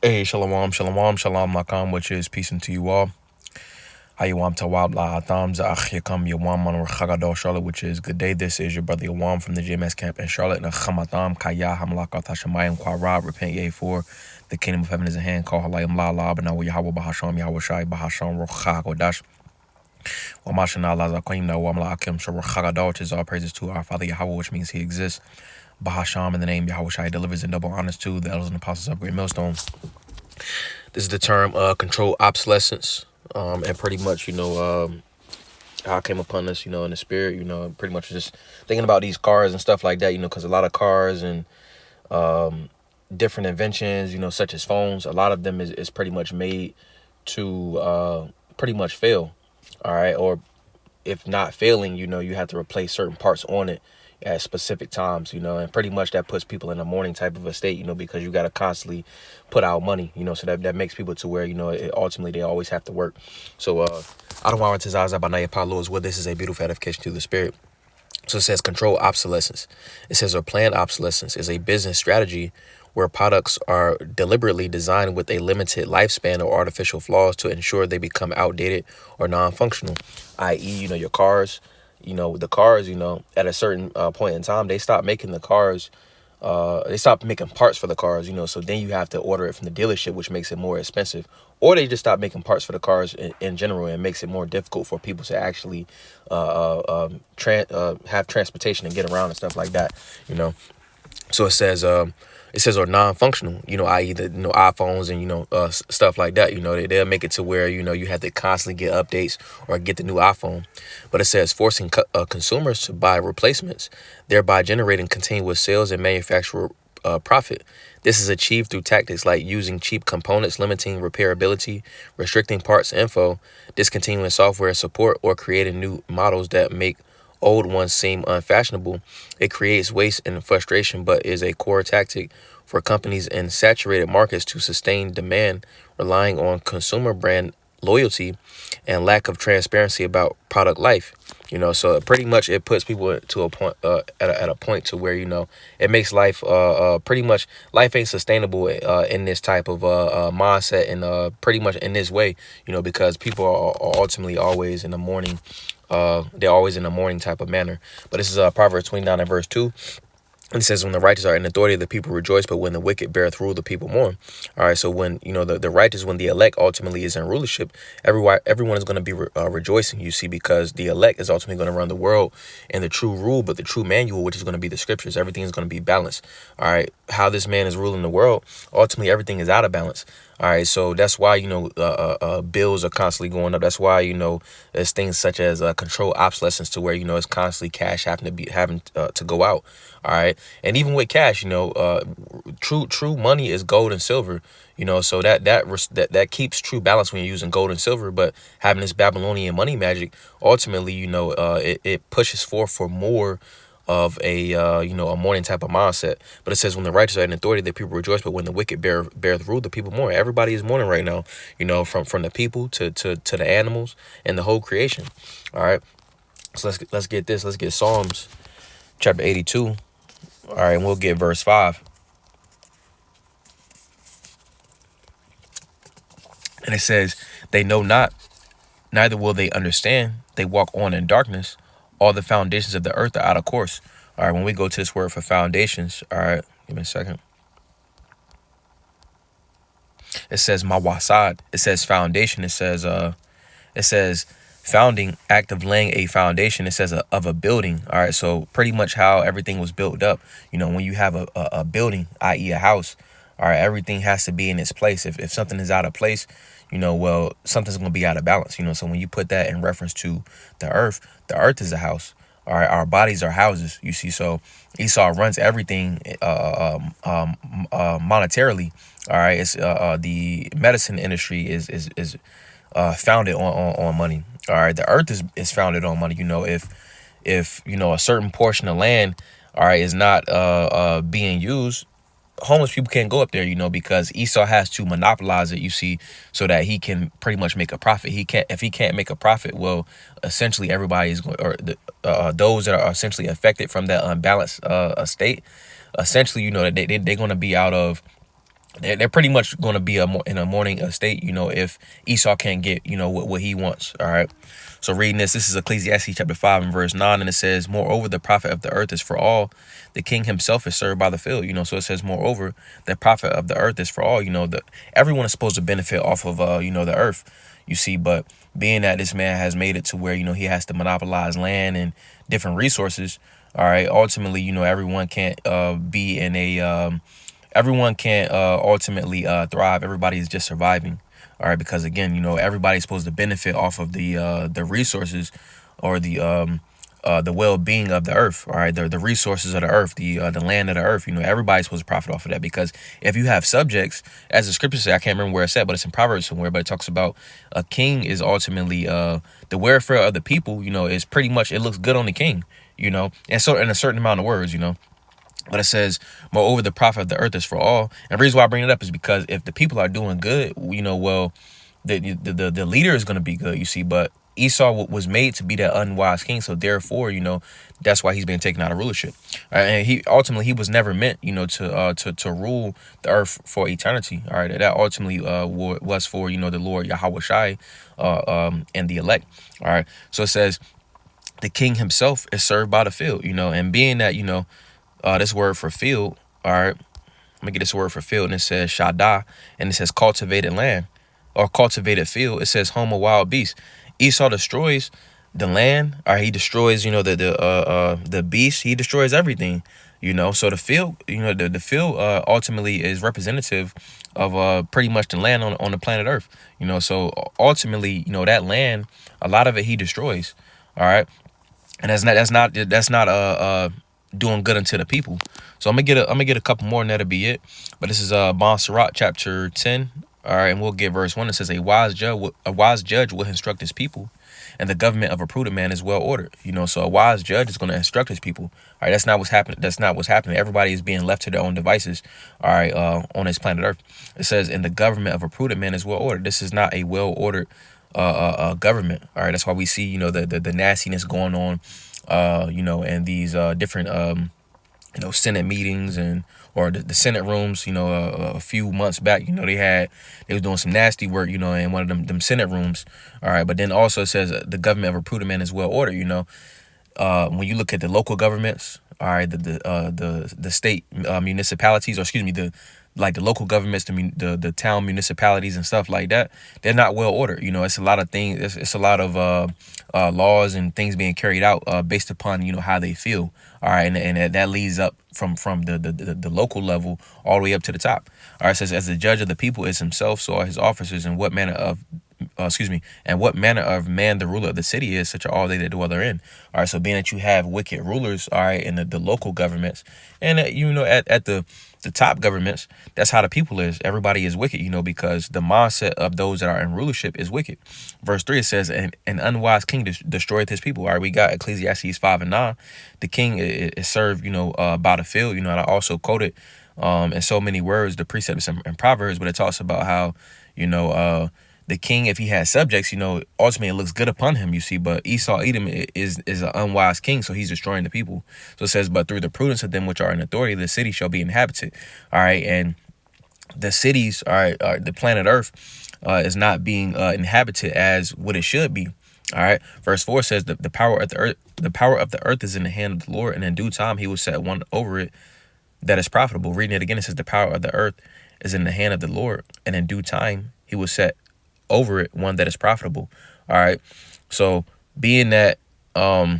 Hey, shalom, shalom, shalom, lakam, which is peace unto you all. Hayawam tawab la atam za'ach yawam on Chagadol, Charlotte, which is good day. This is your brother Yawam from the GMS camp in Charlotte. Nachamatam kaya hamlakat hashemayim kwara. Repent ye for the kingdom of heaven is at hand. Call halayim la la b'nawu Yahweh bahasham Yahweh shai bahasham rocha kodash. Wamashana la zakim na wam la akim shor Chagadol, which is all praises to our Father Yahweh, which means He exists. Bahasham in the name Yahweh shai delivers in double honors to the elders and apostles of Great Millstone. This is the term control obsolescence. And pretty much, how I came upon this, in the spirit, pretty much just thinking about these cars and stuff like that, because a lot of cars and different inventions, such as phones, a lot of them is pretty much made to pretty much fail. All right. Or if not failing, you have to replace certain parts on it at specific times, and pretty much that puts people in a mourning type of a state, because you got to constantly put out money, so that makes people to where, ultimately they always have to work. So, I don't want to Zabanaya Palo is what this is a beautiful edification to the spirit. So it says control obsolescence. It says or planned obsolescence is a business strategy where products are deliberately designed with a limited lifespan or artificial flaws to ensure they become outdated or non-functional, i.e., your cars. The cars, at a certain point in time, they stop making the cars. They stop making parts for the cars, so then you have to order it from the dealership, which makes it more expensive. Or they just stop making parts for the cars in general, and makes it more difficult for people to actually have transportation and get around and stuff like that, So it says or non-functional, i.e. the iPhones and stuff like that. They'll make it to where you have to constantly get updates or get the new iPhone. But it says forcing consumers to buy replacements, thereby generating continuous sales and manufacturer profit. This is achieved through tactics like using cheap components, limiting repairability, restricting parts info, discontinuing software support, or creating new models that make old ones seem unfashionable. It creates waste and frustration, but is a core tactic for companies in saturated markets to sustain demand, relying on consumer brand loyalty and lack of transparency about product life. So pretty much it puts people to a point at a point to where it makes life pretty much life ain't sustainable in this type of mindset and pretty much in this way, because people are ultimately always in the morning. They're always in a mourning type of manner. But this is Proverbs 29 and verse 2. And it says, when the righteous are in authority, the people rejoice, but when the wicked beareth rule, the people mourn. All right, so when, the righteous, when the elect ultimately is in rulership, everyone is going to be rejoicing, you see, because the elect is ultimately going to run the world in the true rule, but the true manual, which is going to be the scriptures, everything is going to be balanced. All right, how this man is ruling the world, ultimately everything is out of balance. All right, so that's why, bills are constantly going up. That's why, there's things such as control obsolescence to where, it's constantly cash having to go out. All right. And even with cash, true money is gold and silver, so that keeps true balance when you're using gold and silver. But having this Babylonian money magic, ultimately, it pushes forth for more of a mourning type of mindset. But it says, when the righteous are in authority, the people rejoice, but when the wicked bear the rule, the people mourn. Everybody is mourning right now, from the people to the animals and the whole creation. All right. So let's get this. Let's get Psalms chapter 82. All right, and we'll get verse 5. And it says, they know not, neither will they understand. They walk on in darkness. All the foundations of the earth are out of course. All right, when we go to this word for foundations, all right, give me a second. It says mawasad. It says foundation. It says founding, act of laying a foundation. It says of a building. All right, so pretty much how everything was built up, when you have a building, i.e. a house, all right, everything has to be in its place. If something is out of place, well, something's going to be out of balance, so when you put that in reference to the earth is a house. All right, our bodies are houses, you see. So Esau runs everything monetarily. All right, it's the medicine industry is founded on money. All right, the earth is founded on money. If a certain portion of land, all right, is not being used, homeless people can't go up there, because Esau has to monopolize it, you see, so that he can pretty much make a profit. If he can't make a profit, well, essentially everybody is going, or those that are essentially affected from that unbalanced state, essentially, they're going to be out of they're pretty much going to be in a mourning state, if Esau can't get, what he wants. All right. So reading this is Ecclesiastes chapter 5 and verse 9, and it says, moreover, the profit of the earth is for all. The king himself is served by the field. So it says, moreover, the profit of the earth is for all. Everyone is supposed to benefit off of, the earth, you see. But being that this man has made it to where, he has to monopolize land and different resources. All right. Ultimately, everyone can't be in a everyone can't ultimately thrive. Everybody is just surviving. All right, because again, everybody's supposed to benefit off of the resources or the well-being of the earth. All right, the resources of the earth, the land of the earth. Everybody's supposed to profit off of that, because if you have subjects, as the scripture says, I can't remember where it's at, but it's in Proverbs somewhere. But it talks about a king is ultimately the welfare of the people. Is pretty much, it looks good on the king. And so in a certain amount of words. But it says, moreover, the profit of the earth is for all. And the reason why I bring it up is because if the people are doing good, well, the leader is going to be good, you see. But Esau was made to be that unwise king. So therefore, that's why he's been taken out of rulership. And he was never meant, to rule the earth for eternity. All right. That ultimately was for, the Lord Yahweh Shai and the elect. All right. So it says the king himself is served by the field, and being that, this word for field, all right, let me get this word for field, and it says Shaddai, and it says cultivated land or cultivated field. It says home of wild beasts. Esau destroys the land, or he destroys, the beast. He destroys everything, So the field, the field ultimately is representative of pretty much the land on the planet Earth, So ultimately, that land, a lot of it he destroys, all right, and that's not doing good unto the people. So I'm gonna get a couple more, and that'll be it. But this is Bon Sirach chapter 10. All right, and we'll get verse 1. It says, a wise judge will instruct his people, and the government of a prudent man is well ordered. So a wise judge is going to instruct his people. All right, that's not what's happening. That's not what's happening. Everybody is being left to their own devices. All right, on this planet Earth. It says, and the government of a prudent man is well ordered. This is not a well ordered government. All right, that's why we see the nastiness going on. And these different Senate meetings or the Senate rooms, a few months back, they was doing some nasty work, in one of them Senate rooms. All right. But then also it says the government of a prudent man is well ordered. When you look at the local governments, all right, the state municipalities, or excuse me, the local governments, the town municipalities and stuff like that, they're not well ordered. It's a lot of things. It's a lot of laws and things being carried out based upon how they feel. All right, and that leads up from the local level all the way up to the top. All right, it says, as the judge of the people is himself, so are his officers, and what manner of man the ruler of the city is, such are all they that dwell therein. All right, so being that you have wicked rulers, all right, in the local governments, and at the top governments, that's how the people is. Everybody is wicked, because the mindset of those that are in rulership is wicked. Verse 3, it says, an unwise king destroyeth his people. All right, we got Ecclesiastes 5 and 9. The king is served, by the field. And I also quoted in so many words the precepts and Proverbs, but it talks about how, the king, if he has subjects, ultimately it looks good upon him, you see. But Esau, Edom is an unwise king, so he's destroying the people. So it says, but through the prudence of them which are in authority, the city shall be inhabited. All right, and the cities, all right, the planet Earth is not being inhabited as what it should be. All right, verse 4 says the power of the earth is in the hand of the Lord, and in due time he will set one over it that is profitable. Reading it again, it says the power of the earth is in the hand of the Lord, and in due time he will set over it one that is profitable. All right, so being that all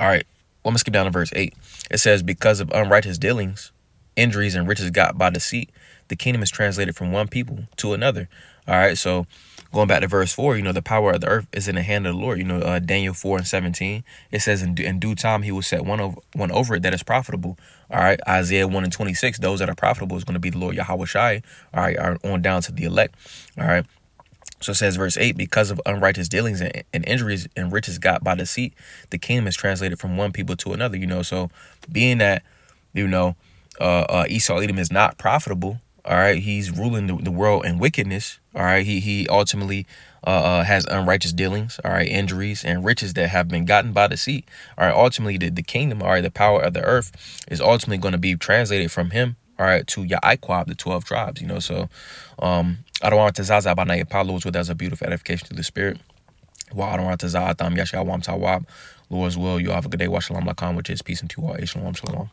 right, well, let's skip down to verse 8. It says, because of unrighteous dealings, injuries, and riches got by deceit, the kingdom is translated from one people to another. All right, so going back to verse 4, the power of the earth is in the hand of the Lord. Daniel 4 and 17, it says, in due time he will set one over it that is profitable. All right, Isaiah 1 and 26, those that are profitable is going to be the Lord Yahweh Shai. All right, are on down to the elect. All right. So it says, verse 8, because of unrighteous dealings and injuries and riches got by deceit, the kingdom is translated from one people to another. So being that, Esau Edom is not profitable. All right, he's ruling the world in wickedness. All right, he ultimately has unrighteous dealings. All right, injuries and riches that have been gotten by deceit. All right, ultimately the kingdom, all right, the power of the earth is ultimately going to be translated from him. all right, to Ya'aikwab, the 12 tribes, you know. So I don't want to Zaza by night. Apollos with as a beautiful edification to the spirit. Wa I don't want to Zatam Yashawam Tawab. Lord's will. You have a good day. Wa shalom lakam, which is peace and to all. Shalom, shalom.